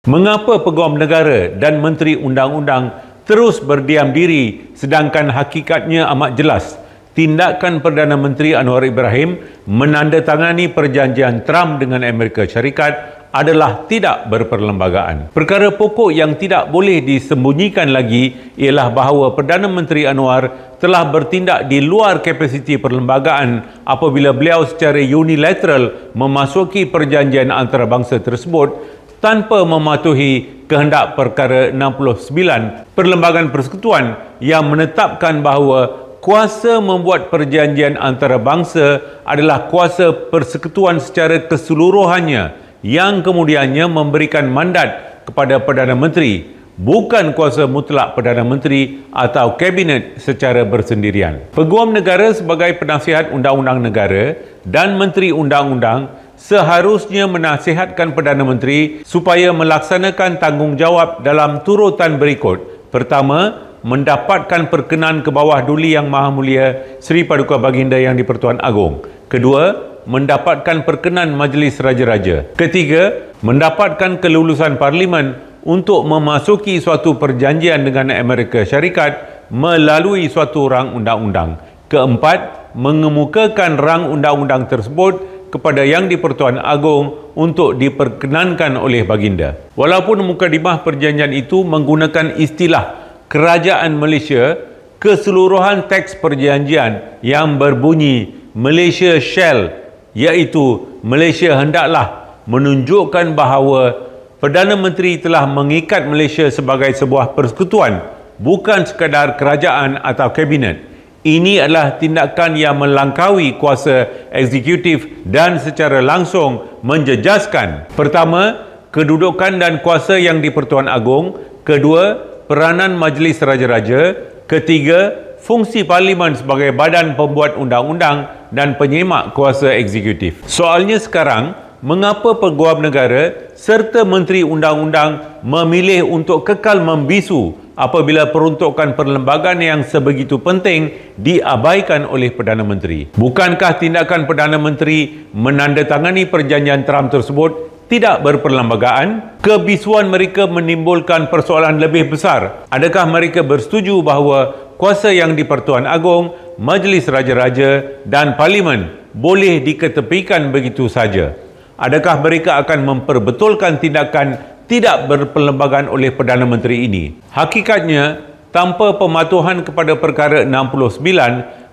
Mengapa Peguam Negara dan Menteri Undang-Undang terus berdiam diri sedangkan hakikatnya amat jelas? Tindakan Perdana Menteri Anwar Ibrahim menandatangani perjanjian Trump dengan Amerika Syarikat adalah tidak berperlembagaan. Perkara pokok yang tidak boleh disembunyikan lagi ialah bahawa Perdana Menteri Anwar telah bertindak di luar kapasiti perlembagaan apabila beliau secara unilateral memasuki perjanjian antarabangsa tersebut tanpa mematuhi kehendak perkara 69 Perlembagaan Persekutuan yang menetapkan bahawa kuasa membuat perjanjian antarabangsa adalah kuasa persekutuan secara keseluruhannya yang kemudiannya memberikan mandat kepada Perdana Menteri, bukan kuasa mutlak Perdana Menteri atau Kabinet secara bersendirian. Peguam negara sebagai penasihat undang-undang negara dan Menteri Undang-Undang seharusnya menasihatkan Perdana Menteri supaya melaksanakan tanggungjawab dalam turutan berikut. Pertama, mendapatkan perkenan ke bawah duli Yang Maha Mulia Seri Paduka Baginda Yang di-Pertuan Agong. Kedua, mendapatkan perkenan Majlis Raja-Raja. Ketiga, mendapatkan kelulusan Parlimen untuk memasuki suatu perjanjian dengan Amerika Syarikat melalui suatu rang undang-undang. Keempat, mengemukakan rang undang-undang tersebut kepada Yang di-Pertuan Agong untuk diperkenankan oleh Baginda. Walaupun mukadimah perjanjian itu menggunakan istilah Kerajaan Malaysia, keseluruhan teks perjanjian yang berbunyi Malaysia Shall, iaitu Malaysia hendaklah, menunjukkan bahawa Perdana Menteri telah mengikat Malaysia sebagai sebuah persekutuan, bukan sekadar kerajaan atau kabinet. Ini adalah tindakan yang melangkaui kuasa eksekutif dan secara langsung menjejaskan pertama, kedudukan dan kuasa Yang di-Pertuan Agong. Kedua, peranan Majlis Raja-Raja. Ketiga, fungsi Parlimen sebagai badan pembuat undang-undang dan penyemak kuasa eksekutif. Soalnya sekarang, mengapa Peguam Negara serta Menteri Undang-Undang memilih untuk kekal membisu apabila peruntukan perlembagaan yang sebegitu penting diabaikan oleh Perdana Menteri? Bukankah tindakan Perdana Menteri menandatangani perjanjian Trump tersebut tidak berperlembagaan? Kebisuan mereka menimbulkan persoalan lebih besar. Adakah mereka bersetuju bahawa kuasa Yang di-Pertuan Agong, Majlis Raja-Raja dan Parlimen boleh diketepikan begitu saja? Adakah mereka akan memperbetulkan tindakan tidak berperlembagaan oleh Perdana Menteri ini? Hakikatnya, tanpa pematuhan kepada perkara 69,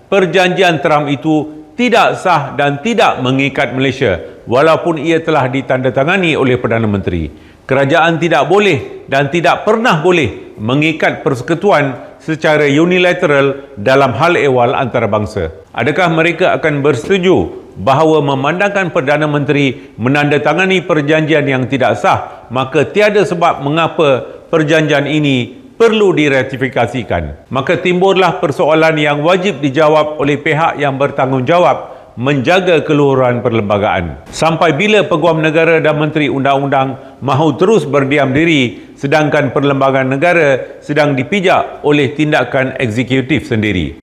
perjanjian Trump itu tidak sah dan tidak mengikat Malaysia walaupun ia telah ditandatangani oleh Perdana Menteri. Kerajaan tidak boleh dan tidak pernah boleh mengikat persekutuan secara unilateral dalam hal ehwal antarabangsa. Adakah mereka akan bersetuju bahawa memandangkan Perdana Menteri menandatangani perjanjian yang tidak sah, maka tiada sebab mengapa perjanjian ini perlu diratifikasikan? Maka timbullah persoalan yang wajib dijawab oleh pihak yang bertanggungjawab menjaga keluhuran perlembagaan. Sampai bila Peguam Negara dan Menteri Undang-Undang mahu terus berdiam diri sedangkan perlembagaan negara sedang dipijak oleh tindakan eksekutif sendiri?